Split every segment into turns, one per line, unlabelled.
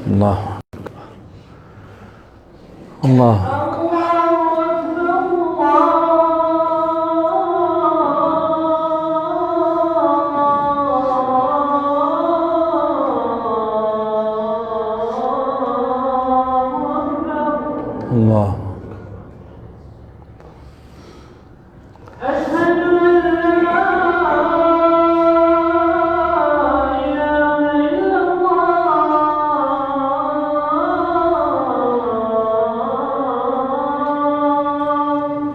الله الله الله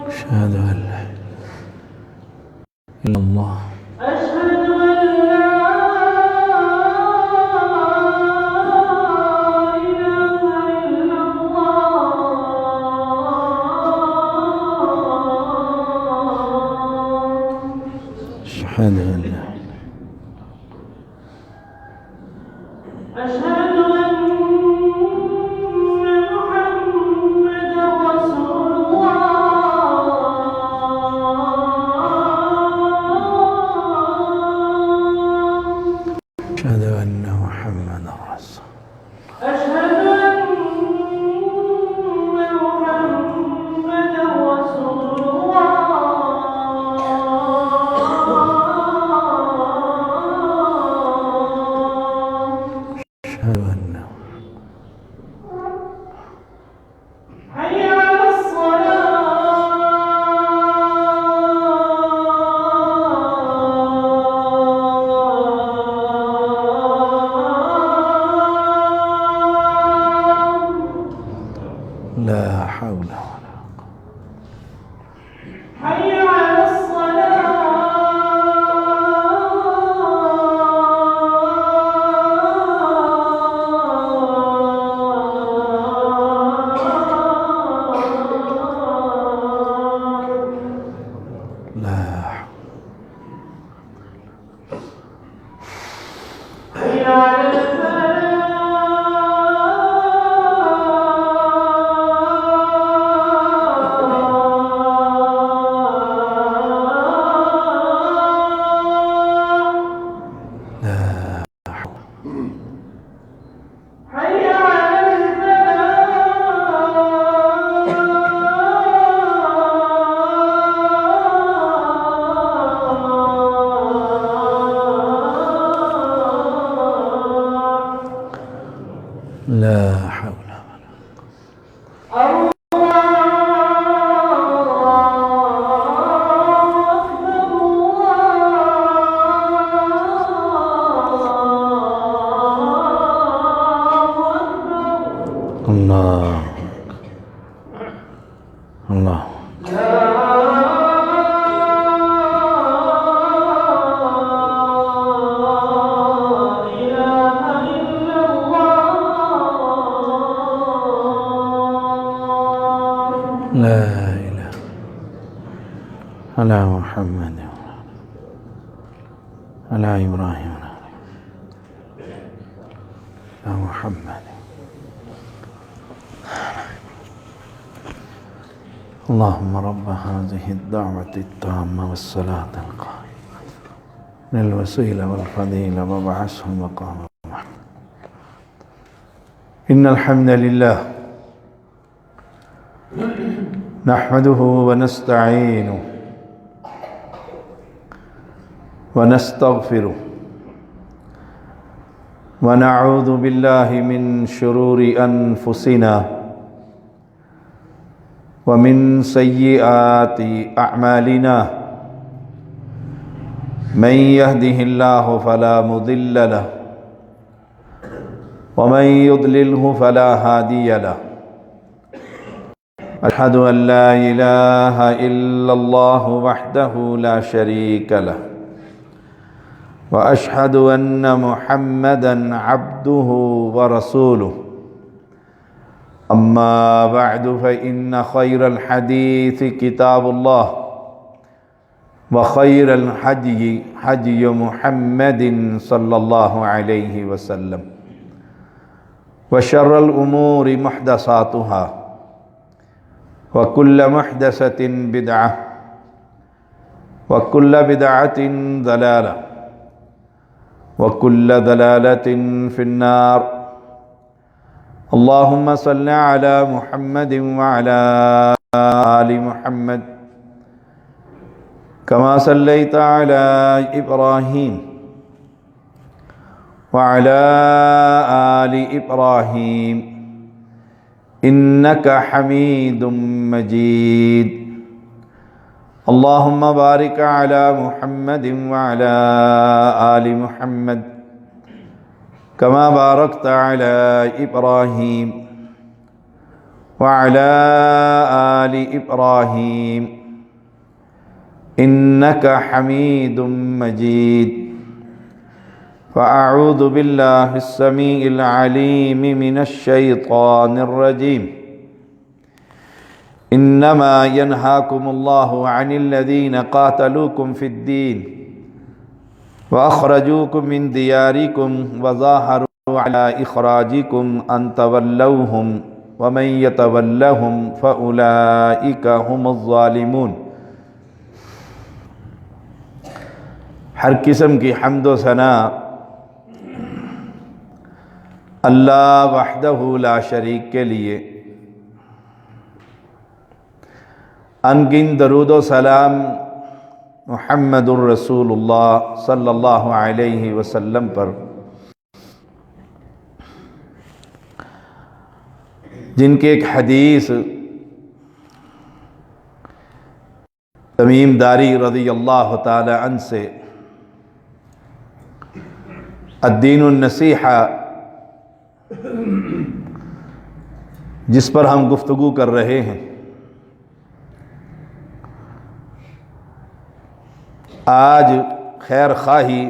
أشهد أن لا إله إلا الله أشهد أن لا أشهد أن محمدا رسول أشهد أن لا حول ولا لا لا حول الله الله لا إله على محمد على إبراهيم على محمد اللهم رب هذه الدعوة التامة والصلاة القائمة للوسيلة والفضيلة وابعثه مقاما محمود. إن الحمد لله نحمده ونستعينه ونستغفره ونعوذ بالله من شرور أنفسنا ومن سيئات أعمالنا من يهده الله فلا مضل له ومن يضلله فلا هادي له أشهد أن لا إله إلا الله وحده لا شريك له وأشهد أن محمدًا عبده ورسوله أما بعد فإن خير الحديث كتاب الله وخير الهدي هدي محمد صلى الله عليه وسلم وشر الأمور محدثاتها وكل محدثة بدعة وكل بدعة ضلالة وكل ضلالة في النار اللهم صل على محمد وعلى آل محمد كما صليت على إبراهيم وعلى آل إبراهيم إنك حميد مجيد اللهم بارك على محمد وعلى آل محمد كما باركت على إبراهيم وعلى آل إبراهيم إنك حميد مجيد فأعوذ بالله السميع العليم من الشيطان الرجيم إنما ينهاكم الله عن الذين قاتلوكم في الدين وأخرجوكم من دياركم وظاهروا على إخراجكم أن تولوهم ومن يتولهم فأولئك هم الظالمون۔ ہر قسم کی حمد و ثنا اللہ وحدہ لا شریک کے لیے، انگن درود و سلام محمد الرسول اللہ صلی اللہ علیہ وسلم پر، جن کی ایک حدیث تمیم داری رضی اللہ تعالی عنہ سے الدین النصیحہ، جس پر ہم گفتگو کر رہے ہیں، آج خیر خواہی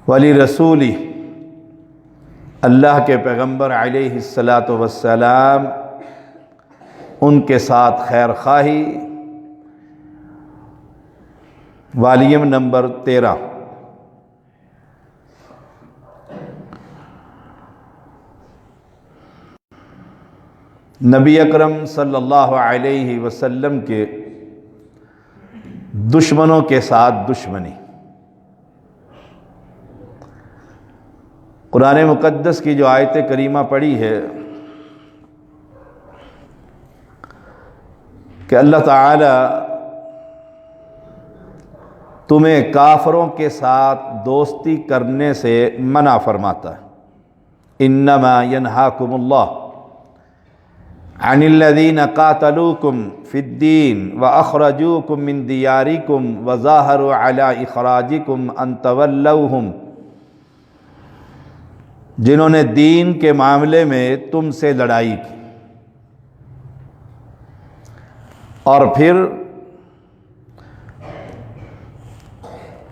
ولی رسولی اللہ کے پیغمبر علیہ السلام ان کے ساتھ خیر خواہی والیوم نمبر 13۔ نبی اکرم صلی اللہ علیہ وسلم کے دشمنوں کے ساتھ دشمنی۔ قرآن مقدس کی جو آیت کریمہ پڑھی ہے کہ اللہ تعالی تمہیں کافروں کے ساتھ دوستی کرنے سے منع فرماتا ہے، انما ینہاکم اللہ عن الذین قاتلوکم فی الدین واخرجوکم من دیارکم وظاہروا علی اخراجکم ان تولوہم، جنہوں نے دین کے معاملے میں تم سے لڑائی کی اور پھر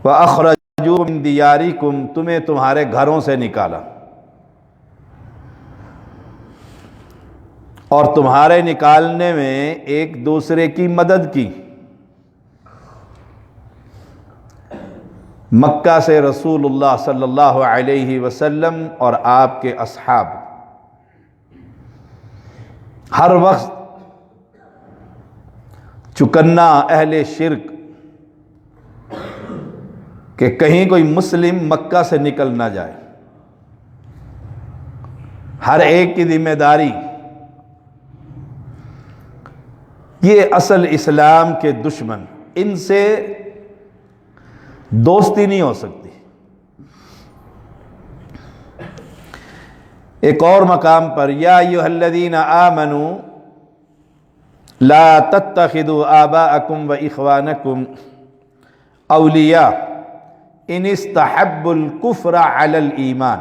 وَأَخْرَجُوا مِن دِيَارِكُمْ، تمہیں تمہارے گھروں سے نکالا اور تمہارے نکالنے میں ایک دوسرے کی مدد کی۔ مکہ سے رسول اللہ صلی اللہ علیہ وسلم اور آپ کے اصحاب ہر وقت چکنا اہل شرک کہ کہیں کوئی مسلم مکہ سے نکل نہ جائے، ہر ایک کی ذمہ داری۔ یہ اصل اسلام کے دشمن، ان سے دوستی نہیں ہو سکتی۔ ایک اور مقام پر یا ایھا الذین آمنوا لا تتخذوا آباءکم واخوانکم اولیاء ان استحبوا الکفر علی الایمان،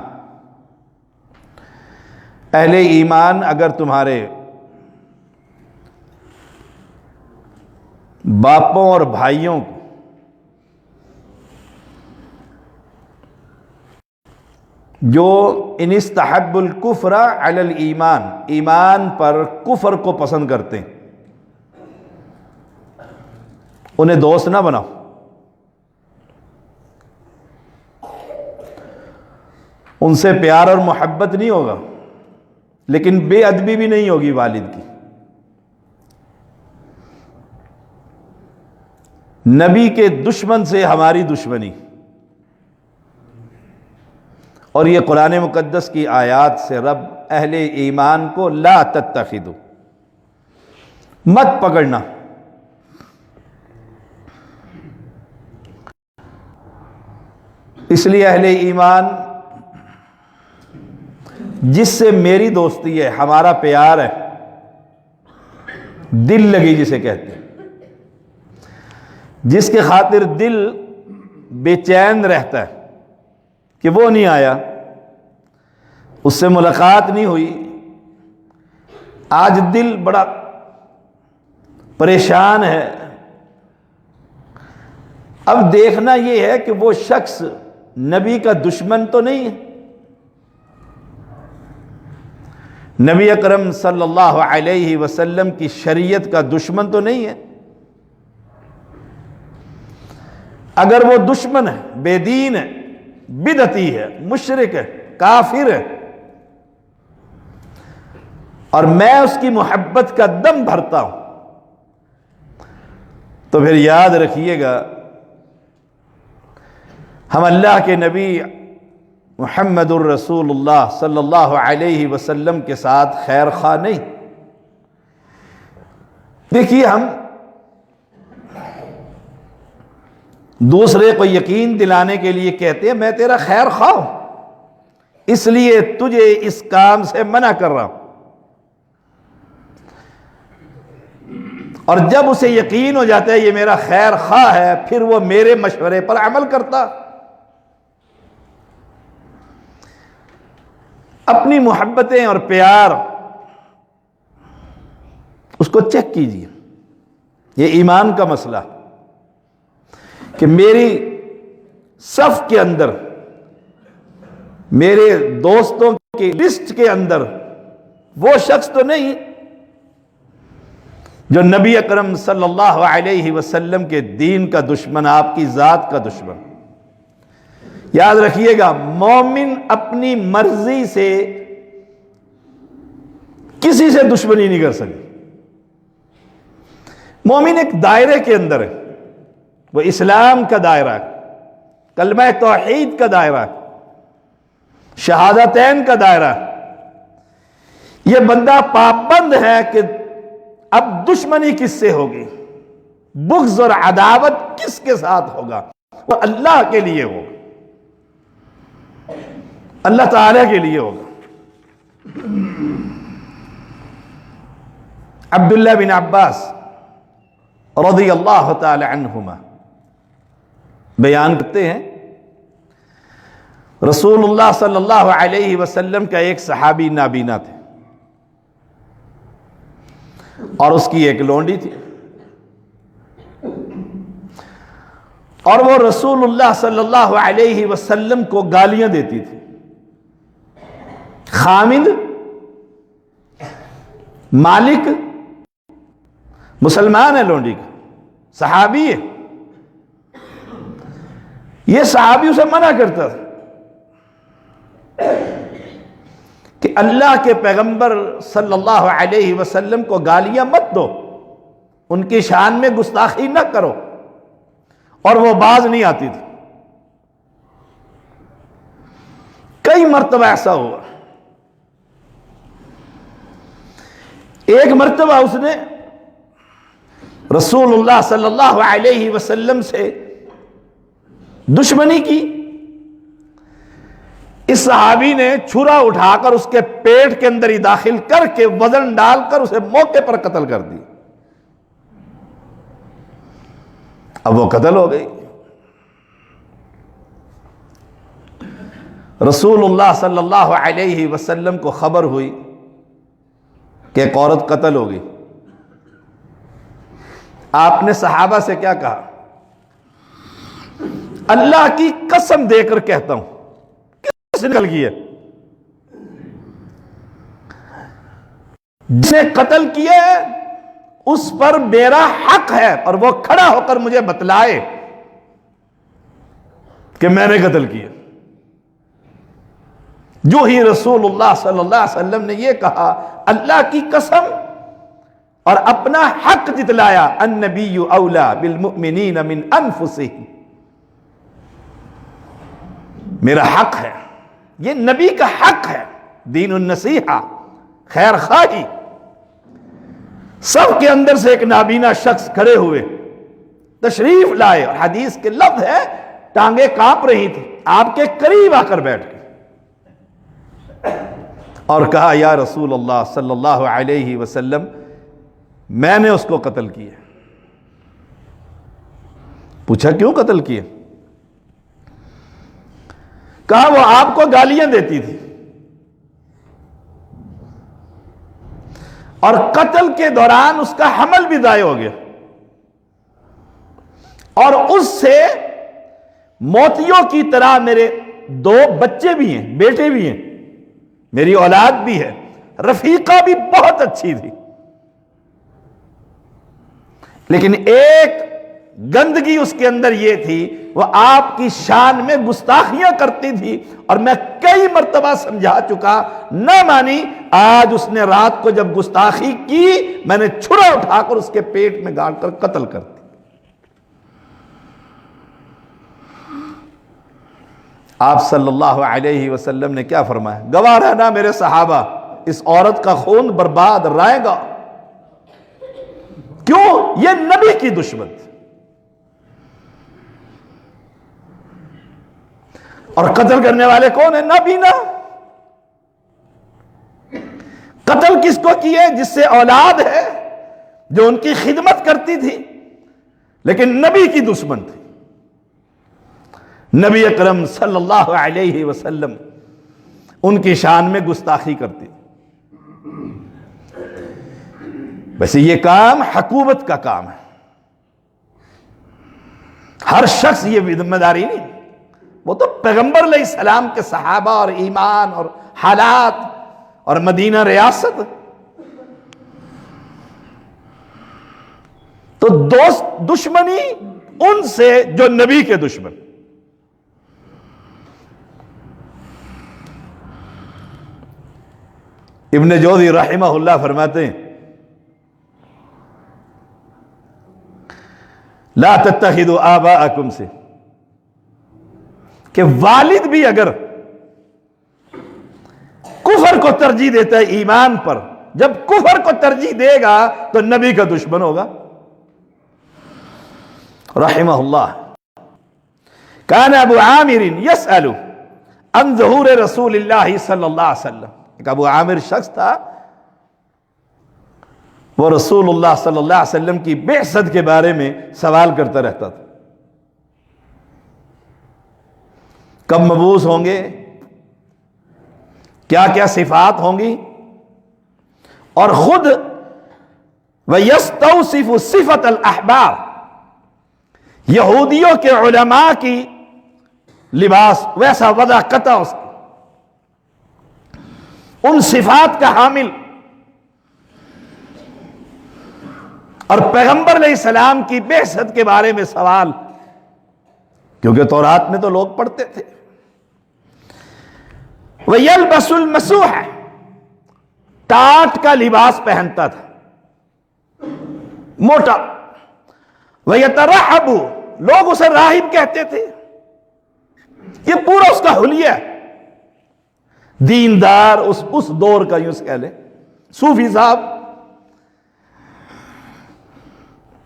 اہل ایمان اگر تمہارے باپوں اور بھائیوں کو جو ان استحب الکفر علی الایمان، ایمان پر کفر کو پسند کرتے ہیں، انہیں دوست نہ بناؤ۔ ان سے پیار اور محبت نہیں ہوگا، لیکن بے ادبی بھی نہیں ہوگی والد کی۔ نبی کے دشمن سے ہماری دشمنی، اور یہ قرآن مقدس کی آیات سے رب اہل ایمان کو لا تتخذوا، مت پکڑنا. اس لیے اہل ایمان جس سے میری دوستی ہے، ہمارا پیار ہے، دل لگی جسے کہتے ہیں، جس کے خاطر دل بے چین رہتا ہے کہ وہ نہیں آیا، اس سے ملاقات نہیں ہوئی، آج دل بڑا پریشان ہے. اب دیکھنا یہ ہے کہ وہ شخص نبی کا دشمن تو نہیں ہے، نبی اکرم صلی اللہ علیہ وسلم کی شریعت کا دشمن تو نہیں ہے. اگر وہ دشمن ہے، بے دین ہے، بدعتی ہے، مشرک ہے، کافر ہے، اور میں اس کی محبت کا دم بھرتا ہوں، تو پھر یاد رکھیے گا ہم اللہ کے نبی محمد الرسول اللہ صلی اللہ علیہ وسلم کے ساتھ خیر خواہ نہیں. دیکھیے ہم دوسرے کو یقین دلانے کے لیے کہتے ہیں میں تیرا خیر خواہ ہوں، اس لیے تجھے اس کام سے منع کر رہا ہوں، اور جب اسے یقین ہو جاتا ہے یہ میرا خیر خواہ ہے، پھر وہ میرے مشورے پر عمل کرتا. اپنی محبتیں اور پیار اس کو چیک کیجیے. یہ ایمان کا مسئلہ کہ میری صف کے اندر، میرے دوستوں کی لسٹ کے اندر وہ شخص تو نہیں جو نبی اکرم صلی اللہ علیہ وسلم کے دین کا دشمن، آپ کی ذات کا دشمن. یاد رکھیے گا مومن اپنی مرضی سے کسی سے دشمنی نہیں کر سکتی. مومن ایک دائرے کے اندر ہے، وہ اسلام کا دائرہ ہے، کلمہ توحید کا دائرہ ہے، شہادتین کا دائرہ ہے. یہ بندہ پابند ہے کہ اب دشمنی کس سے ہوگی، بغض اور عداوت کس کے ساتھ ہوگا، وہ اللہ کے لیے ہوگا، اللہ تعالیٰ کے لیے ہوگا. عبداللہ بن عباس رضی اللہ تعالی عنہما بیان کرتے ہیں رسول اللہ صلی اللہ علیہ وسلم کا ایک صحابی نابینا تھے اور اس کی ایک لونڈی تھی، اور وہ رسول اللہ صلی اللہ علیہ وسلم کو گالیاں دیتی تھی. خامد، مالک، مسلمان ہے لونڈی کا، صحابی ہے. یہ صحابی اسے منع کرتا تھا کہ اللہ کے پیغمبر صلی اللہ علیہ وسلم کو گالیاں مت دو، ان کی شان میں گستاخی نہ کرو، اور وہ باز نہیں آتی تھی. کئی مرتبہ ایسا ہوا. ایک مرتبہ اس نے رسول اللہ صلی اللہ علیہ وسلم سے دشمنی کی. اس صحابی نے چھرا اٹھا کر اس کے پیٹ کے اندر ہی داخل کر کے وزن ڈال کر اسے موقع پر قتل کر دی. اب وہ قتل ہو گئی. رسول اللہ صلی اللہ علیہ وسلم کو خبر ہوئی کہ ایک عورت قتل ہو گئی. آپ نے صحابہ سے کیا کہا؟ اللہ کی قسم دے کر کہتا ہوں، کس نے قتل کیا؟ جس نے قتل کیا ہے اس پر میرا حق ہے، اور وہ کھڑا ہو کر مجھے بتلائے کہ میں نے قتل کیا. جو ہی رسول اللہ صلی اللہ علیہ وسلم نے یہ کہا اللہ کی قسم اور اپنا حق جتلایا، النبی اولا بالمؤمنین من انفسہم، میرا حق ہے یہ نبی کا حق ہے. دین النصیحہ، خیر خواہی. سب کے اندر سے ایک نابینا شخص کھڑے ہوئے، تشریف لائے، اور حدیث کے لفظ ہے ٹانگیں کانپ رہی تھی، آپ کے قریب آ کر بیٹھ گئے اور کہا یا رسول اللہ صلی اللہ علیہ وسلم میں نے اس کو قتل کیا. پوچھا کیوں قتل کیا؟ کہا وہ آپ کو گالیاں دیتی تھی اور قتل کے دوران اس کا حمل بھی ضائع ہو گیا، اور اس سے موتیوں کی طرح میرے 2 بچے بھی ہیں، بیٹے بھی ہیں، میری اولاد بھی ہے. رفیقہ بھی بہت اچھی تھی، لیکن ایک گندگی اس کے اندر یہ تھی، وہ آپ کی شان میں گستاخیاں کرتی تھی، اور میں کئی مرتبہ سمجھا چکا، نہ مانی. آج اس نے رات کو جب گستاخی کی، میں نے چھرا اٹھا کر اس کے پیٹ میں گاڑ کر قتل کر دی. آپ صلی اللہ علیہ وسلم نے کیا فرمایا؟ گواہ رہنا میرے صحابہ، اس عورت کا خون برباد رائے گا. کیوں؟ یہ نبی کی دشمن تھی. اور قتل کرنے والے کون ہیں؟ نابینا. قتل کس کو کیے؟ جس سے اولاد ہے، جو ان کی خدمت کرتی تھی لیکن نبی کی دشمن تھی. نبی اکرم صلی اللہ علیہ وسلم ان کی شان میں گستاخی کرتی تھی. ویسے یہ کام حکومت کا کام ہے، ہر شخص یہ ذمہ داری نہیں. وہ تو پیغمبر علیہ السلام کے صحابہ اور ایمان اور حالات اور مدینہ ریاست. تو دشمنی ان سے جو نبی کے دشمن. ابن جوزی رحمہ اللہ فرماتے ہیں لا تتخذوا آباءکم سے، کہ والد بھی اگر کفر کو ترجیح دیتا ہے ایمان پر، جب کفر کو ترجیح دے گا تو نبی کا دشمن ہوگا. رحمہ اللہ. کان ابو عامر یسأل عن ظہور رسول اللہ صلی اللہ علیہ وسلم. ایک ابو عامر شخص تھا، وہ رسول اللہ صلی اللہ علیہ وسلم کی بعثت کے بارے میں سوال کرتا رہتا تھا. کب مبعوث ہوں گے، کیا کیا صفات ہوں گی، اور خود وَيَسْتَوْصِفُ صِفَةَ الْأَحْبَارِ، یہودیوں کے علماء کی لباس ویسا وضع قطع اس کی، ان صفات کا حامل. اور پیغمبر علیہ السلام کی بعثت کے بارے میں سوال، کیونکہ تورات میں تو لوگ پڑھتے تھے. وَيَلْبَسُ الْمَسُوحَ، ٹاٹ کا لباس پہنتا تھا، موٹا. وَيَتَرَحَّبُ، لوگ اسے راہب کہتے تھے. یہ پورا اس کا حلیہ ہے. دیندار اس دور کا، یوں سے کہہ لیں صوفی صاحب.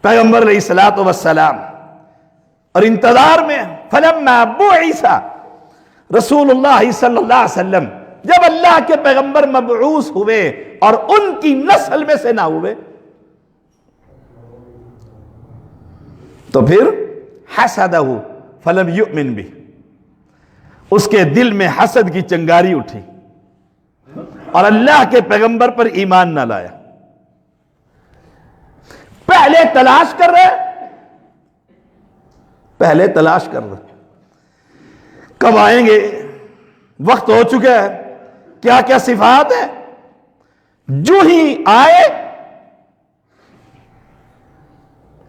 پیغمبر علیہ الصلوۃ والسلام اور انتظار میں. فلما بعث رسول اللہ صلی اللہ علیہ وسلم، جب اللہ کے پیغمبر مبعوث ہوئے اور ان کی نسل میں سے نہ ہوئے، تو پھر حسدہ فلم یؤمن بہ، اس کے دل میں حسد کی چنگاری اٹھی اور اللہ کے پیغمبر پر ایمان نہ لایا. پہلے تلاش کر رہے کب آئیں گے، وقت ہو چکا ہے، کیا کیا صفات ہیں. جو ہی آئے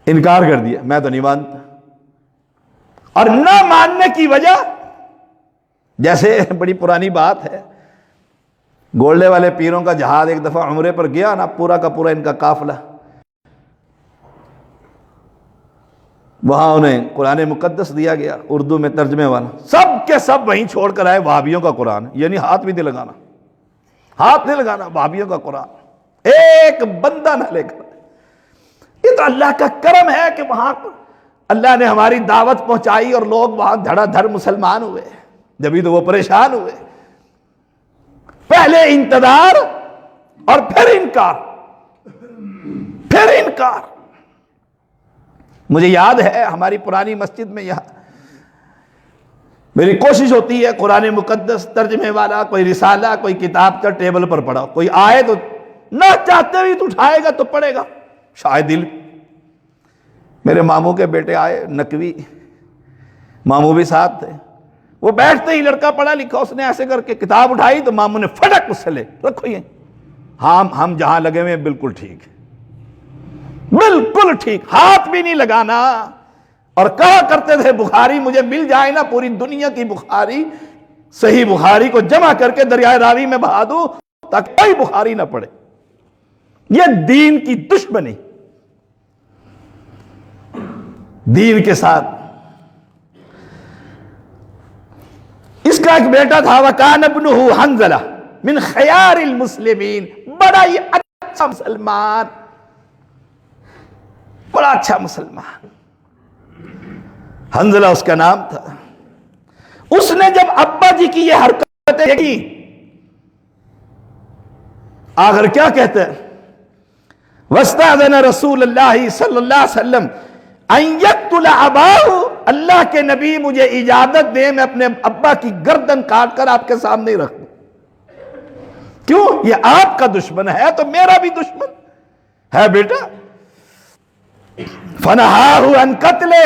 انکار کر دیا، میں تو نہیں مانتا. اور نہ ماننے کی وجہ، جیسے بڑی پرانی بات ہے، گولڈے والے پیروں کا جہاز ایک دفعہ عمرے پر گیا نا، پورا کا پورا ان کا قافلہ. وہاں انہیں قرآن مقدس دیا گیا اردو میں ترجمے والا، سب کے سب وہیں چھوڑ کر آئے وہابیوں کا قرآن، یعنی ہاتھ بھی نہیں لگانا، ہاتھ نہیں لگانا وہابیوں کا قرآن، ایک بندہ نہ لے کر۔ یہ تو اللہ کا کرم ہے کہ وہاں اللہ نے ہماری دعوت پہنچائی اور لوگ وہاں دھڑا دھڑ مسلمان ہوئے، جبھی تو وہ پریشان ہوئے، پہلے انتظار اور پھر انکار، پھر انکار۔ مجھے یاد ہے ہماری پرانی مسجد میں یہاں میری کوشش ہوتی ہے قرآن مقدس ترجمے والا کوئی رسالہ کوئی کتاب کا ٹیبل پر پڑھا، کوئی آئے تو نہ چاہتے ہوئے تو اٹھائے گا تو پڑھے گا، شاید دل۔ میرے ماموں کے بیٹے آئے نقوی، ماموں بھی ساتھ تھے، وہ بیٹھتے ہی لڑکا پڑھا لکھا، اس نے ایسے کر کے کتاب اٹھائی تو ماموں نے فٹک اس سے لے رکھو یہ، ہم جہاں لگے ہوئے بالکل ٹھیک ہے، بالکل ٹھیک، ہاتھ بھی نہیں لگانا۔ اور کہا کرتے تھے بخاری مجھے مل جائے نا، پوری دنیا کی بخاری، صحیح بخاری کو جمع کر کے دریائے راوی میں بہا دوں تاکہ کوئی بخاری نہ پڑھے۔ یہ دین کی دشمنی، دین کے ساتھ۔ اس کا ایک بیٹا تھا وَكَانَ ابْنُهُ حنظلہ من خیار المسلمین، بڑا ہی اچھا مسلمان، بڑا اچھا مسلمان، حنظلہ اس کا نام تھا۔ اس نے جب ابا جی کی یہ حرکتیں دیکھی، آخر کیا کہتے ہیں وَاسْتَأْذَنَ رسول اللہ صلی اللہ علیہ وسلم أَن يَقْتُلَ أَبَاهُ، اللہ کے نبی مجھے اجازت دیں میں اپنے ابا کی گردن کاٹ کر آپ کے سامنے ہی رکھ دوں۔ کیوں؟ یہ آپ کا دشمن ہے تو میرا بھی دشمن ہے بیٹا۔ فَنَهَاهُ عَنْ قَتْلِهِ،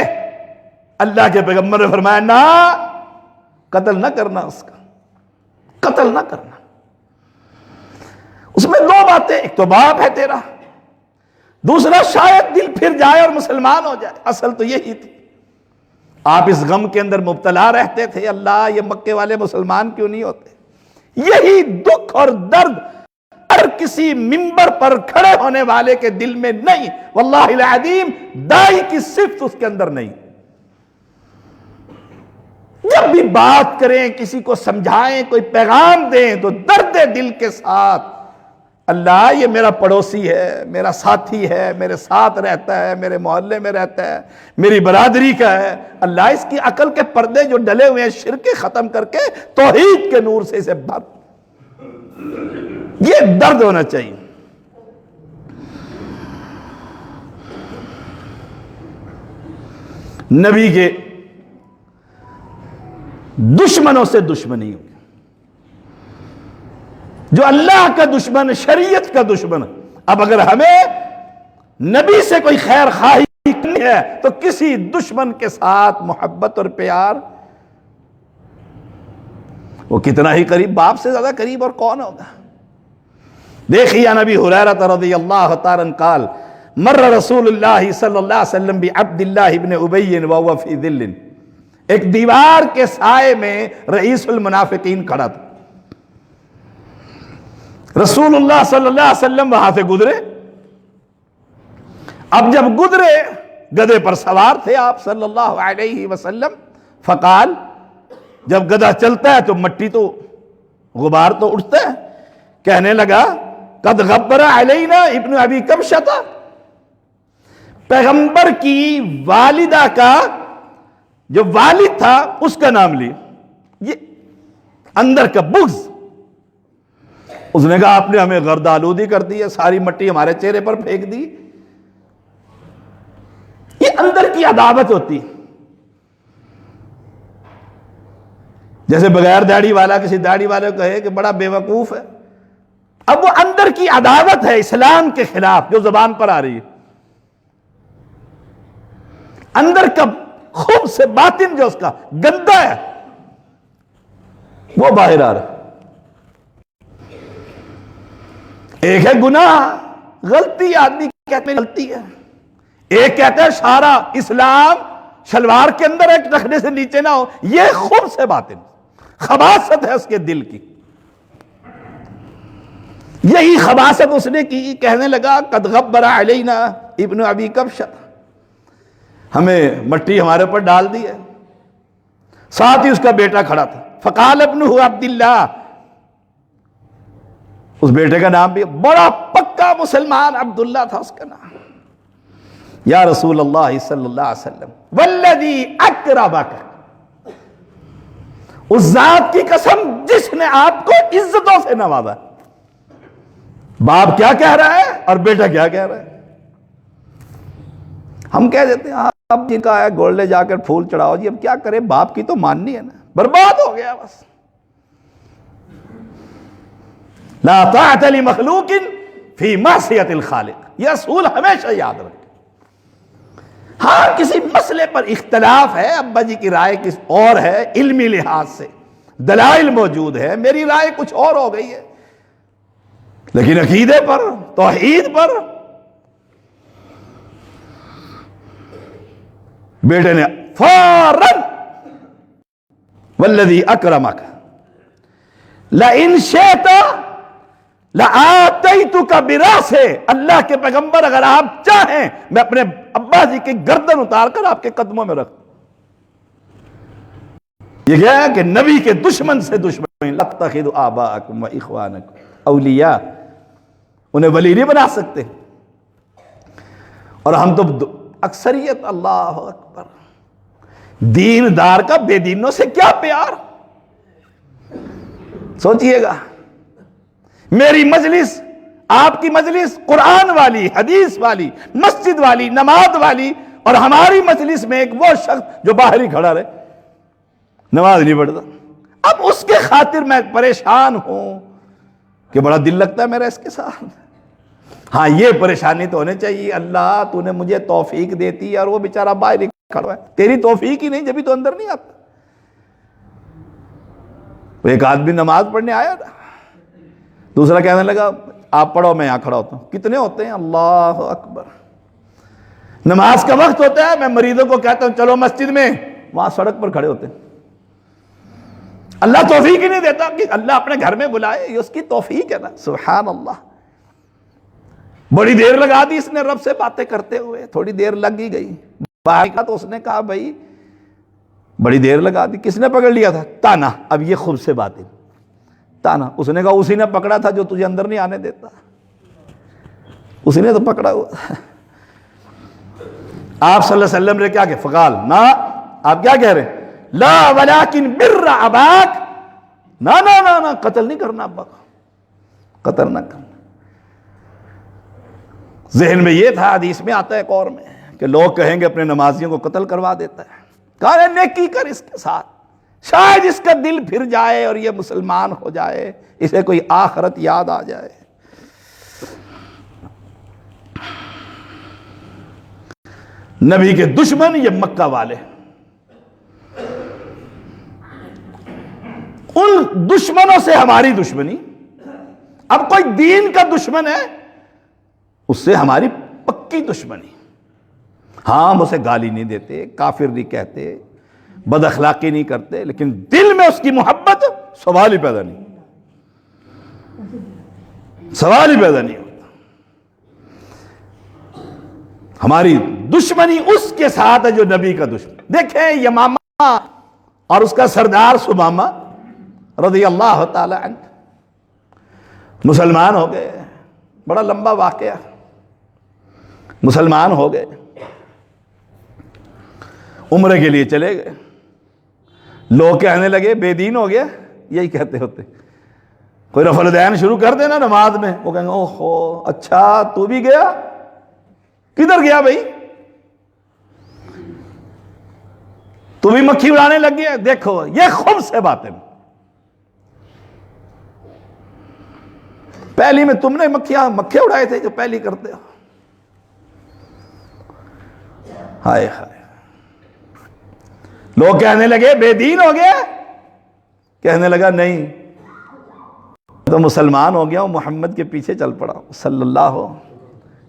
اللہ کے پیغمبر نے فرمایا نہ، قتل نہ کرنا، اس کا قتل نہ کرنا۔ اس میں دو باتیں، ایک تو باپ ہے تیرا، دوسرا شاید دل پھر جائے اور مسلمان ہو جائے۔ اصل تو یہی تھی، آپ اس غم کے اندر مبتلا رہتے تھے، اللہ یہ مکے والے مسلمان کیوں نہیں ہوتے۔ یہی دکھ اور درد ہر کسی منبر پر کھڑے ہونے والے کے دل میں نہیں، واللہ العظیم دائی کی صفت اس کے اندر نہیں۔ جب بھی بات کریں، کسی کو سمجھائیں، کوئی پیغام دیں تو درد دل کے ساتھ، اللہ یہ میرا پڑوسی ہے، میرا ساتھی ہے، میرے ساتھ رہتا ہے، میرے محلے میں رہتا ہے، میری برادری کا ہے، اللہ اس کی عقل کے پردے جو ڈلے ہوئے ہیں شرک ختم کر کے توحید کے نور سے اسے بھر، یہ درد ہونا چاہیے۔ نبی کے دشمنوں سے دشمنی ہوگی، جو اللہ کا دشمن، شریعت کا دشمن۔ اب اگر ہمیں نبی سے کوئی خیر خواہی کرنی ہے تو کسی دشمن کے ساتھ محبت اور پیار، وہ کتنا ہی قریب، باپ سے زیادہ قریب اور کون ہوگا۔ دیکھیے نبی ہریرہ رضی اللہ تعالیٰ عنہ قال مر رسول اللہ صلی اللہ علیہ وسلم بعبد اللہ بن ابی وهو فی ظل، ایک دیوار کے سائے میں رئیس المنافقین کھڑا تھا، رسول اللہ صلی اللہ علیہ وسلم وہاں سے گزرے۔ اب جب گزرے، گدھے پر سوار تھے آپ صلی اللہ علیہ وسلم، فقال، جب گدھا چلتا ہے تو مٹی تو غبار تو اٹھتا ہے، کہنے لگا قد غبر علینا ابن ابی کبشۃ، پیغمبر کی والدہ کا جو والد تھا اس کا نام لیا، یہ اندر کا بغض۔ اس نے کہا آپ نے ہمیں غرد آلودی کر دی ہے، ساری مٹی ہمارے چہرے پر پھینک دی، یہ اندر کی عداوت ہوتی۔ جیسے بغیر داڑھی والا کسی داڑھی والے کو کہے کہ بڑا بے وقوف ہے، اب وہ اندر کی عداوت ہے اسلام کے خلاف جو زبان پر آ رہی ہے، اندر کا خوب سے باطن جو اس کا گندا ہے وہ باہر آ رہا۔ ایک ہے گناہ، غلطی، آدمی کہتے ہیں غلطی ہے، ایک کہتا ہے سارا اسلام شلوار کے اندر ایک رکھنے سے نیچے نہ ہو، یہ خوب سے باطن خباثت ہے اس کے دل کی۔ یہی خباثت اس نے کی، کہنے لگا قد غبر علینا ابن ابی کبشۃ، ہمیں مٹی ہمارے اوپر ڈال دی ہے. ساتھ ہی اس کا بیٹا کھڑا تھا. فقال ابنہ عبداللہ، اس بیٹے کا نام بھی بڑا پکا مسلمان عبداللہ تھا اس کا نام. یا رسول اللہ صلی اللہ علیہ وسلم والذی اکرمک، اس ذات کی قسم جس نے آپ کو عزتوں سے نوازا. باپ کیا کہہ رہا ہے اور بیٹا کیا کہہ رہا ہے. ہم کہہ دیتے ہیں اب جن کا ہے گولڈے جا کر پھول چڑھاؤ جی، اب کیا کریں، باپ کی تو ماننی ہے نا، برباد ہو گیا بس. لا طاعت لمخلوق فی معصیت الخالق، یہ اصول ہمیشہ یاد رکھیں. ہاں کسی مسئلے پر اختلاف ہے، ابا جی کی رائے کس اور ہے، علمی لحاظ سے دلائل موجود ہے، میری رائے کچھ اور ہو گئی ہے، لیکن عقیدے پر، توحید پر بیٹے نے فوراً والذی اکرمک لئن شئت لآتیتک برأسہ، اللہ کے پیغمبر اگر آپ چاہیں میں اپنے ابا جی کی گردن اتار کر آپ کے قدموں میں رکھ. یہ کیا ہے کہ نبی کے دشمن سے دشمن، لَتَّخِذُوا آبَاءَكُمْ وَإِخْوَانَكُمْ اولیاء، انہیں ولی نہیں بنا سکتے. اور ہم تو اکثریت، اللہ اکبر، دین دار کا بے دینوں سے کیا پیار. سوچئے گا میری مجلس، آپ کی مجلس قرآن والی، حدیث والی، مسجد والی، نماز والی، اور ہماری مجلس میں ایک وہ شخص جو باہر ہی کھڑا رہے، نماز نہیں پڑھتا. اب اس کے خاطر میں پریشان ہوں کہ بڑا دل لگتا ہے میرا اس کے ساتھ. ہاں یہ پریشانی تو ہونے چاہیے، اللہ تو نے مجھے توفیق دیتی اور وہ بیچارہ باہر ہی کھڑا ہے، تیری توفیق ہی نہیں جبھی تو اندر نہیں آتا. ایک آدمی نماز پڑھنے آیا تھا، دوسرا کہنے لگا آپ پڑھو میں یہاں کھڑا ہوتا ہوں. کتنے ہوتے ہیں، اللہ اکبر. نماز کا وقت ہوتا ہے، میں مریضوں کو کہتا ہوں چلو مسجد میں، وہاں سڑک پر کھڑے ہوتے ہیں. اللہ توفیق ہی نہیں دیتا کہ اللہ اپنے گھر میں بلائے، یہ اس کی توفیق ہے نا. سبحان اللہ. بڑی دیر لگا دی اس نے رب سے باتیں کرتے ہوئے، تھوڑی دیر لگ ہی گئی. باہر کا تو اس نے کہا بھائی بڑی دیر لگا دی. کس نے پکڑ لیا تھا؟ تانا. اب یہ خود سے باتیں تانا. اس نے کہا اسی نے پکڑا تھا جو تجھے اندر نہیں آنے دیتا، اسی نے تو پکڑا ہوا. آپ صلی اللہ علیہ وسلم نے کیا کہ فقال نا، آپ کیا کہہ رہے ہیں، لا ولیکن بر اباک، نا نا نا نا، قتل نہیں کرنا ابا کا، قتل نہ کرنا. ذہن میں یہ تھا، حدیث میں آتا ہے ایک اور میں کہ لوگ کہیں گے اپنے نمازیوں کو قتل کروا دیتا ہے. کہا نیکی کر اس کے ساتھ، شاید اس کا دل پھر جائے اور یہ مسلمان ہو جائے، اسے کوئی آخرت یاد آ جائے. نبی کے دشمن یہ مکہ والے، ان دشمنوں سے ہماری دشمنی. اب کوئی دین کا دشمن ہے، اس سے ہماری پکی دشمنی. ہاں ہم اسے گالی نہیں دیتے، کافر نہیں کہتے، بد اخلاقی نہیں کرتے، لیکن دل میں اس کی محبت سوال ہی پیدا نہیں، سوال ہی پیدا نہیں ہوتا. ہماری دشمنی اس کے ساتھ ہے جو نبی کا دشمن. دیکھیں یمامہ اور اس کا سردار سمامہ رضی اللہ تعالی عنہ مسلمان ہو گئے. بڑا لمبا واقعہ. مسلمان ہو گئے، عمرے کے لیے چلے گئے. لوگ کہنے لگے بے دین ہو گیا، یہی کہتے ہوتے، کوئی رفع الدین شروع کر دینا نماز میں. وہ کہیں گے اوہو اچھا تو بھی گیا، کدھر گیا بھائی، تو بھی مکھی اڑانے لگ گیا. دیکھو یہ خوب سے باتیں، پہلی میں تم نے مکھے اڑائے تھے جو پہلی کرتے ہو. ہائے ہائے. لوگ کہنے لگے بے دین ہو گیا، کہنے لگا نہیں تو مسلمان ہو گیا ہوں، محمد کے پیچھے چل پڑا صلی اللہ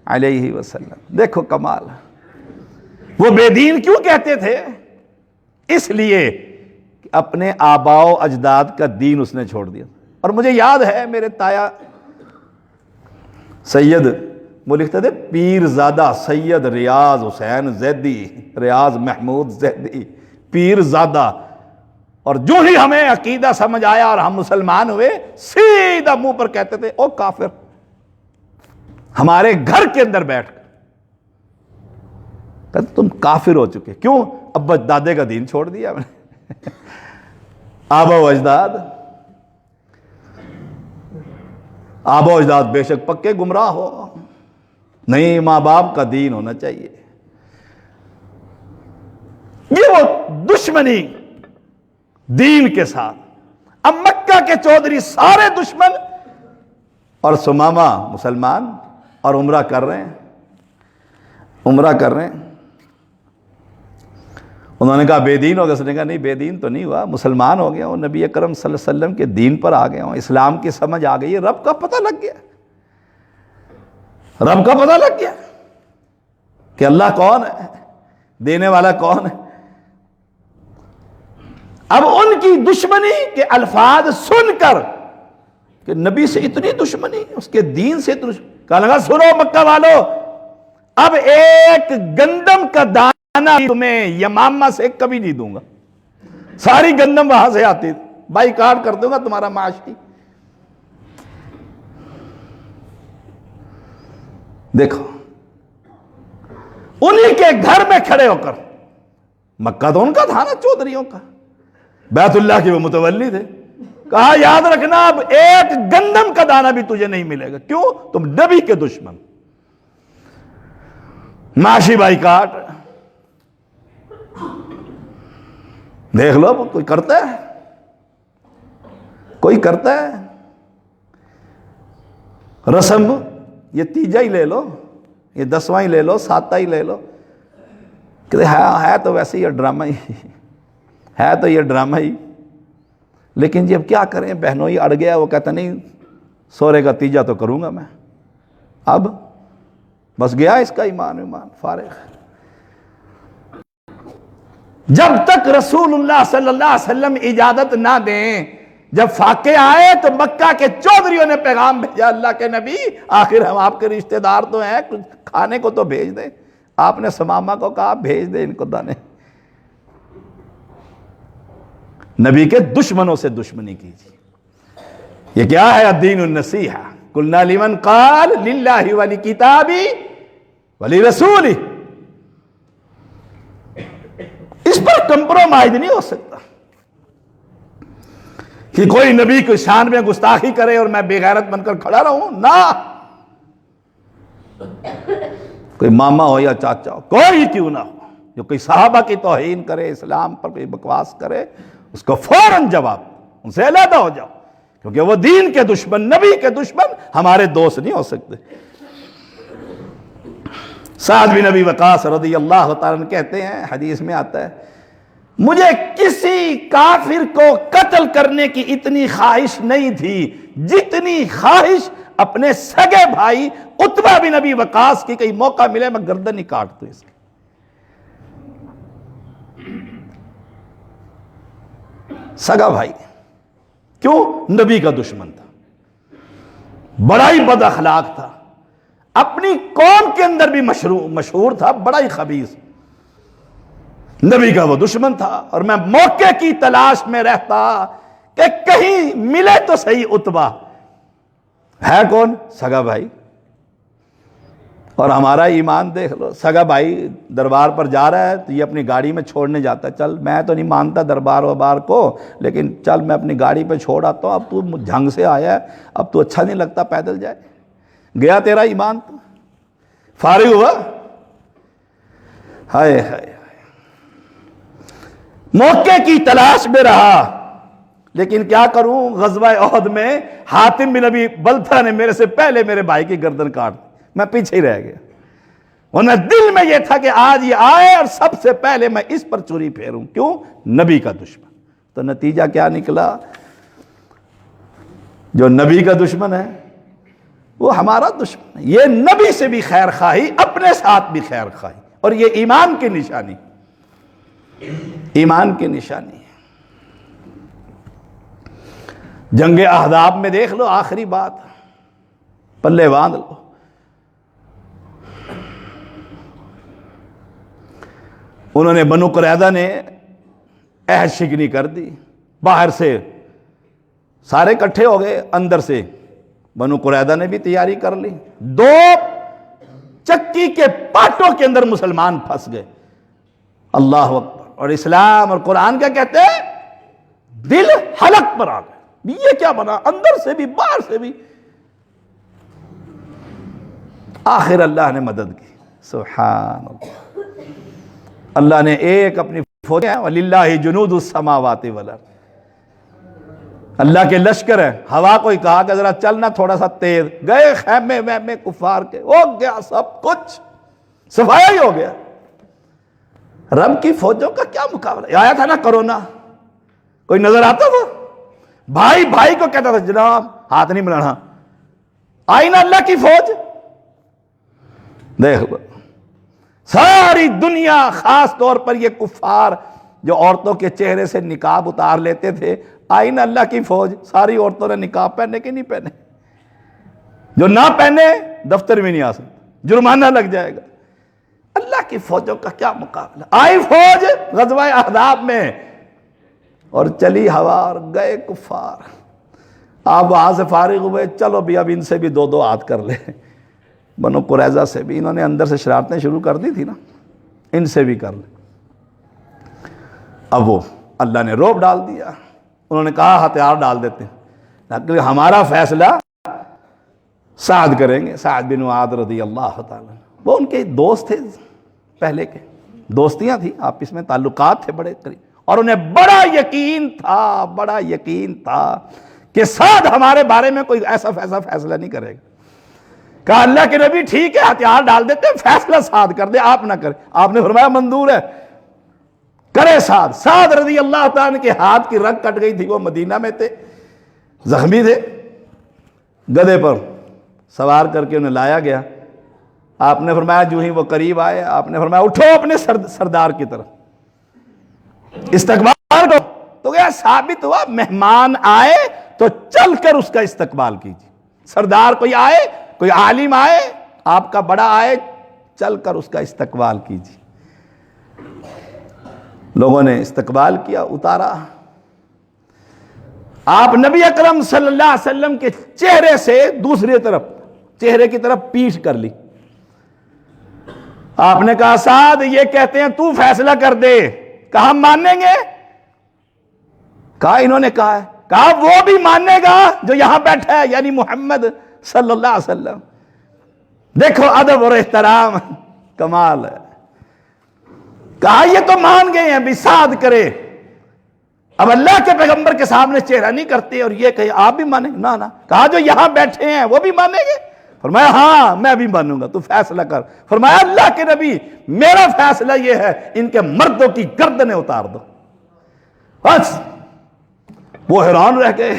علیہ وسلم. دیکھو کمال. وہ بے دین کیوں کہتے تھے؟ اس لیے کہ اپنے آباء و اجداد کا دین اس نے چھوڑ دیا. اور مجھے یاد ہے میرے تایا سید وہ لکھتے تھے پیر زادہ سید ریاض حسین زیدی، ریاض محمود زیدی، پیر زادہ. اور جو ہی ہمیں عقیدہ سمجھ آیا اور ہم مسلمان ہوئے، سیدھا منہ پر کہتے تھے او کافر. ہمارے گھر کے اندر بیٹھ کر کہتے تم کافر ہو چکے. کیوں؟ ابا دادے کا دین چھوڑ دیا میں نے. آبا و اجداد، آبا و اجداد بے شک پکے گمراہ ہو، نہیں، ماں باپ کا دین ہونا چاہیے. یہ وہ دشمنی دین کے ساتھ. اب مکہ کے چودھری سارے دشمن اور سمامہ مسلمان اور عمرہ کر رہے ہیں، عمرہ کر رہے ہیں. انہوں نے کہا بے دین ہو گیا. اس نے کہا نہیں، بے دین تو نہیں ہوا، مسلمان ہو گیا ہوں، نبی اکرم صلی اللہ علیہ وسلم کے دین پر آ گیا ہوں، اسلام کی سمجھ آ گئی ہے، رب کا پتہ لگ گیا، رب کا پتہ لگ گیا کہ اللہ کون ہے، دینے والا کون ہے. اب ان کی دشمنی کے الفاظ سن کر کہ نبی سے اتنی دشمنی، اس کے دین سے اتنی دشمنی، کہا لگا سنو مکہ والو، اب ایک گندم کا دانہ تمہیں یمامہ سے کبھی نہیں دوں گا. ساری گندم وہاں سے آتی، بائی کاٹ کر دوں گا تمہارا معاشی. دیکھو انہی کے گھر میں کھڑے ہو کر، مکہ تو ان کا تھا نا چودھریوں کا، بیت اللہ کے وہ متولی تھے، کہا یاد رکھنا اب ایک گندم کا دانہ بھی تجھے نہیں ملے گا. کیوں؟ تم نبی کے دشمن. معاشی بائی کاٹ. دیکھ لو کوئی کرتا ہے، کوئی کرتا ہے. رسم یہ تیجا ہی لے لو، یہ 10واں ہی لے لو، 7واں ہی لے لو، کہ ہے تو ویسے یہ ڈرامہ ہی ہے، تو یہ ڈرامہ ہی. لیکن جب کیا کریں، بہنوں ہی اڑ گیا. وہ کہتا نہیں سورے کا تیجا تو کروں گا میں. اب بس گیا اس کا ایمان فارغ. جب تک رسول اللہ صلی اللہ علیہ وسلم اجازت نہ دیں، جب فاقے آئے تو مکہ کے چودھریوں نے پیغام بھیجا، اللہ کے نبی آخر ہم آپ کے رشتہ دار تو ہیں، کچھ کھانے کو تو بھیج دیں. آپ نے سمامہ کو کہا بھیج دیں ان کو دانے. نبی کے دشمنوں سے دشمنی کیجیے. یہ کیا ہے؟ الدین النصیحہ. قلنا لمن قال للہ ولکتابی ولرسولہ. اس پر کمپرومائز نہیں ہو سکتا کہ کوئی نبی کی شان میں گستاخی کرے اور میں بے غیرت بن کر کھڑا رہوں. نہ، کوئی ماما ہو یا چاچا ہو، کوئی کیوں نہ ہو، جو کوئی صحابہ کی توہین کرے، اسلام پر کوئی بکواس کرے، اس کو فوراً جواب، ان سے علیحدہ ہو جاؤ، کیونکہ وہ دین کے دشمن، نبی کے دشمن ہمارے دوست نہیں ہو سکتے. سعد بن ابی وقاص رضی اللہ تعالیٰ عنہ کہتے ہیں، حدیث میں آتا ہے، مجھے کسی کافر کو قتل کرنے کی اتنی خواہش نہیں تھی جتنی خواہش اپنے سگے بھائی عتبہ بن ابی وقاص کی، کہیں موقع ملے میں گردن ہی کاٹ دوں اس کی. سگا بھائی، کیوں؟ نبی کا دشمن تھا، بڑا ہی بد اخلاق تھا، اپنی قوم کے اندر بھی مشہور تھا، بڑا ہی خبیث. نبی کا وہ دشمن تھا، اور میں موقع کی تلاش میں رہتا کہ کہیں ملے تو صحیح عتبہ. ہے کون؟ سگا بھائی. اور ہمارا ایمان دیکھ لو، سگا بھائی دربار پر جا رہا ہے تو یہ اپنی گاڑی میں چھوڑنے جاتا ہے، چل میں تو نہیں مانتا دربار وبار کو، لیکن چل میں اپنی گاڑی پہ چھوڑ آتا ہوں، اب تو جھنگ سے آیا ہے، اب تو اچھا نہیں لگتا پیدل جائے. گیا تیرا ایمان تو فارغ ہوا. ہائے ہائے، موقع کی تلاش میں رہا. لیکن کیا کروں، غزوہ احد میں حاتم بن ابی بلتہ نے میرے سے پہلے میرے بھائی کی گردن کاٹ دی، میں پیچھے ہی رہ گیا. ورنہ دل میں یہ تھا کہ آج یہ آئے اور سب سے پہلے میں اس پر چھری پھیروں. کیوں؟ نبی کا دشمن. تو نتیجہ کیا نکلا؟ جو نبی کا دشمن ہے وہ ہمارا دشمن ہے. یہ نبی سے بھی خیر خواہی، اپنے ساتھ بھی خیر خواہی، اور یہ ایمان کی نشانی، ایمان کی نشانی ہے. جنگ احزاب میں دیکھ لو، آخری بات پلے باندھ لو، انہوں نے بنو قریظہ نے عہد شکنی کر دی، باہر سے سارے اکٹھے ہو گئے، اندر سے بنو قریظہ نے بھی تیاری کر لی، 2 چکی کے پاٹوں کے اندر مسلمان پھنس گئے۔ اللہ اکبر۔ اور اسلام اور قرآن کیا کہتے ہیں؟ دل حلق پر آ گئے، یہ کیا بنا، اندر سے بھی باہر سے بھی۔ آخر اللہ نے مدد کی، سبحان اللہ۔ اللہ نے ایک اپنی فوج ہے، وَلِلَّهِ جُنُودُ السَّمَاوَاتِ وَالْأَرْضِ، اللہ کے لشکر ہے۔ ہوا کو ہی کہا کہ ذرا چلنا تھوڑا سا تیز، گئے خیمے ویمے کفار کے، ہو گیا سب کچھ صفایا ہی ہو گیا۔ رب کی فوجوں کا کیا مقابلہ۔ آیا تھا نا کرونا، کوئی نظر آتا تھا؟ بھائی بھائی کو کہتا تھا جناب ہاتھ نہیں ملانا، آئی نا اللہ کی فوج، دیکھ لو ساری دنیا، خاص طور پر یہ کفار جو عورتوں کے چہرے سے نقاب اتار لیتے تھے، آئی نا اللہ کی فوج، ساری عورتوں نے نقاب پہنے کہ نہیں پہنے؟ جو نہ پہنے دفتر میں نہیں آ سکتے، جرمانہ لگ جائے گا۔ اللہ کی فوجوں کا کیا مقابلہ۔ آئی فوج غزوہ احزاب میں اور چلی ہوا اور گئے کفار۔ آپ وہاں سے فارغ ہوئے، چلو بھی اب ان سے بھی 2 ہاتھ کر لیں۔ بنو قریظہ سے بھی انہوں نے اندر سے شرارتیں شروع کر دی تھی نا، ان سے بھی کر لیں۔ اب وہ اللہ نے روب ڈال دیا، انہوں نے کہا ہتھیار ڈال دیتے ہیں، لیکن ہمارا فیصلہ سعد کریں گے، سعد بن معاذ رضی اللہ تعالیٰ۔ وہ ان کے دوست تھے، پہلے کے دوستیاں تھیں، آپس میں تعلقات تھے بڑے قریب، اور انہیں بڑا یقین تھا کہ سعد ہمارے بارے میں کوئی ایسا فیصلہ نہیں کرے گا۔ کہا اللہ کے نبی ٹھیک ہے ہتھیار ڈال دیتے ہیں، فیصلہ سعد کر دے، آپ نہ کرے۔ آپ نے فرمایا منظور ہے، کرے سعد۔ سعد رضی اللہ تعالیٰ کے ہاتھ کی رگ کٹ گئی تھی، وہ مدینہ میں تھے، زخمی تھے، گدھے پر سوار کر کے انہیں لایا گیا۔ آپ نے فرمایا جو ہی وہ قریب آئے، آپ نے فرمایا اٹھو اپنے سردار کی طرف، استقبال کرو۔ تو کیا ثابت ہوا مہمان آئے تو چل کر اس کا استقبال کیجیے۔ سردار کوئی آئے، کوئی عالم آئے، آپ کا بڑا آئے، چل کر اس کا استقبال کیجیے۔ لوگوں نے استقبال کیا، اتارا۔ آپ نبی اکرم صلی اللہ علیہ وسلم کے چہرے سے دوسری طرف، چہرے کی طرف پیش کر لی۔ آپ نے کہا سعد یہ کہتے ہیں تو فیصلہ کر دے، کہا ہم مانیں گے؟ کہا انہوں نے کہا ہے، کہا وہ بھی مانے گا جو یہاں بیٹھا ہے، یعنی محمد صلی اللہ علیہ وسلم۔ دیکھو ادب اور احترام، کمال ہے۔ کہا یہ تو مان گئے ہیں بھی سعد کرے، اب اللہ کے پیغمبر کے سامنے چہرہ نہیں کرتے اور یہ کہے آپ بھی مانیں گے؟ نہ۔ کہا جو یہاں بیٹھے ہیں وہ بھی مانیں گے؟ فرمایا ہاں میں بھی مانوں گا، تو فیصلہ کر۔ فرمایا اللہ کے نبی میرا فیصلہ یہ ہے ان کے مردوں کی گردنیں اتار دو۔ بس وہ حیران رہ گئے،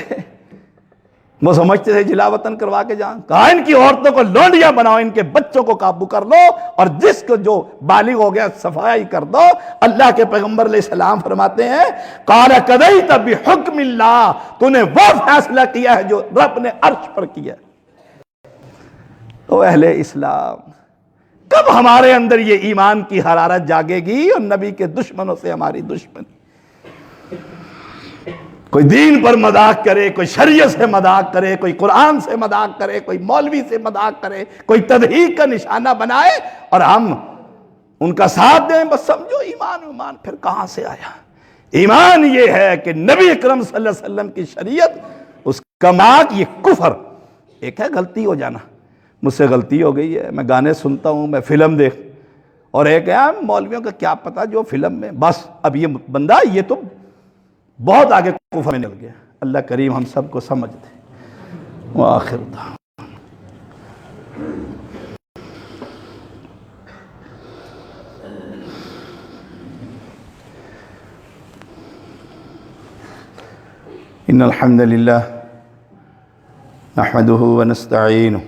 وہ سمجھتے تھے جلا وطن کروا کے جائیں۔ کہا ان کی عورتوں کو لونڈیاں بناؤ، ان کے بچوں کو قابو کر لو، اور جس کو جو بالغ ہو گیا صفائی کر دو۔ اللہ کے پیغمبر علیہ السلام فرماتے ہیں قال قضیت بحکم اللہ، تو نے وہ فیصلہ کیا ہے جو رب نے عرش پر کیا ہے۔ تو اہل اسلام کب ہمارے اندر یہ ایمان کی حرارت جاگے گی اور نبی کے دشمنوں سے ہماری دشمنی؟ کوئی دین پر مذاق کرے، کوئی شریعت سے مذاق کرے، کوئی قرآن سے مذاق کرے، کوئی مولوی سے مذاق کرے، کوئی تضحیک کا نشانہ بنائے اور ہم ان کا ساتھ دیں، بس سمجھو ایمان پھر کہاں سے آیا؟ ایمان یہ ہے کہ نبی اکرم صلی اللہ علیہ وسلم کی شریعت، اس کا ماک، یہ کفر۔ ایک ہے غلطی ہو جانا، مجھ سے غلطی ہو گئی ہے، میں گانے سنتا ہوں، میں فلم دیکھ، اور ایک ہے مولویوں کا کیا پتہ جو فلم میں، بس اب یہ بندہ یہ تو بہت آگے کفر میں نکل گیا۔ اللہ کریم ہم سب کو سمجھ دے۔ وآخر دعوانا ان الحمد للہ نحمده ونستعینه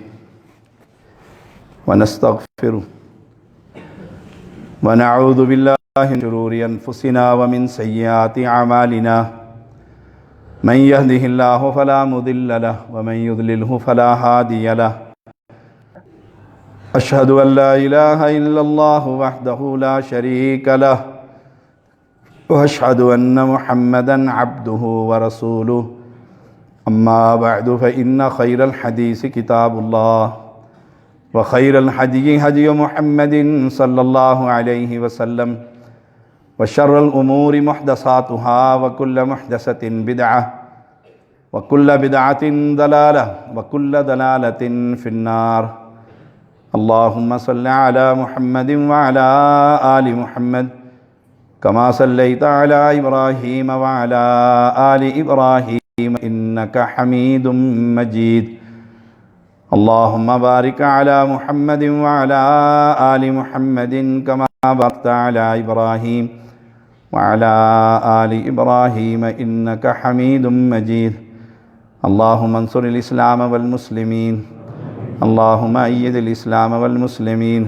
ونستغفره ونعوذ بالله من شرور انفسنا ومن سیئات اعمالنا من يهده الله فلا مضل له ومن يضلله فلا هادي له اشهد ان لا اله الا الله وحده لا شريك له وأشهد أن محمدًا عبده ورسوله أما بعد فإن خير الحديث كتاب الله وخير الهدي هدي محمد صلى الله عليه وسلم وشر الأمور محدثاتها وكل محدثة بدعة وكل بدعة ضلالة وكل ضلالة في النار اللهم صل على محمد وعلى آل محمد كما صليت على إبراهيم وعلى آل إبراهيم إنك حميد مجيد اللهم بارك على محمد وعلى آل محمد كما باركت على إبراهيم وعلى آل إبراهيم إنك حميد مجيد اللهم انصر الإسلام والمسلمين اللهم أيد الإسلام والمسلمين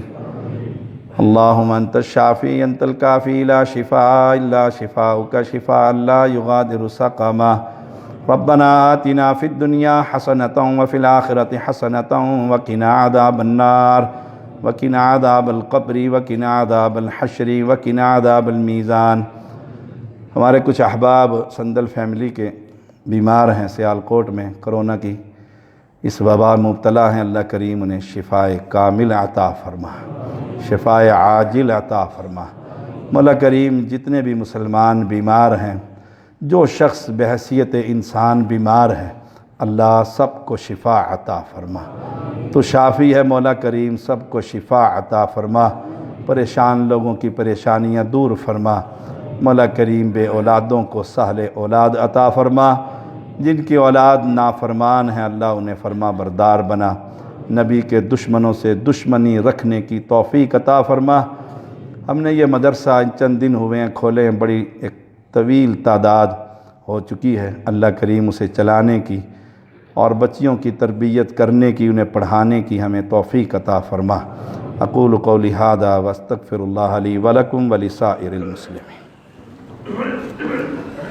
اللهم أنت الشافي أنت الكافي لا شفاء إلا شفاؤك شفاء لا يغادر سقما ربنا آتنا في الدنيا حسنة وفي الآخرة حسنة وقنا عذاب النار وقنا عذاب القبر وقنا عذاب الحشر وقنا عذاب المیزان۔ ہمارے کچھ احباب سندل فیملی کے بیمار ہیں سیالکوٹ میں کرونا کی اس وبا مبتلا ہیں، اللہ کریم انہیں شفائے کامل عطا فرما، شفائے عاجل عطا فرما۔ مولا کریم جتنے بھی مسلمان بیمار ہیں، جو شخص بحیثیت انسان بیمار ہے، اللہ سب کو شفا عطا فرما۔ تو شافی ہے مولا کریم، سب کو شفا عطا فرما، پریشان لوگوں کی پریشانیاں دور فرما۔ مولا کریم بے اولادوں کو سہل اولاد عطا فرما، جن کی اولاد نافرمان ہیں اللہ انہیں فرما بردار بنا، نبی کے دشمنوں سے دشمنی رکھنے کی توفیق عطا فرما۔ ہم نے یہ مدرسہ چند دن ہوئے ہیں کھولے ہیں، بڑی ایک طویل تعداد ہو چکی ہے، اللہ کریم اسے چلانے کی اور بچیوں کی تربیت کرنے کی، انہیں پڑھانے کی ہمیں توفیق عطا فرما۔ اقول قولی ھذا واستغفر اللہ لی ولکم ولسائر المسلمین۔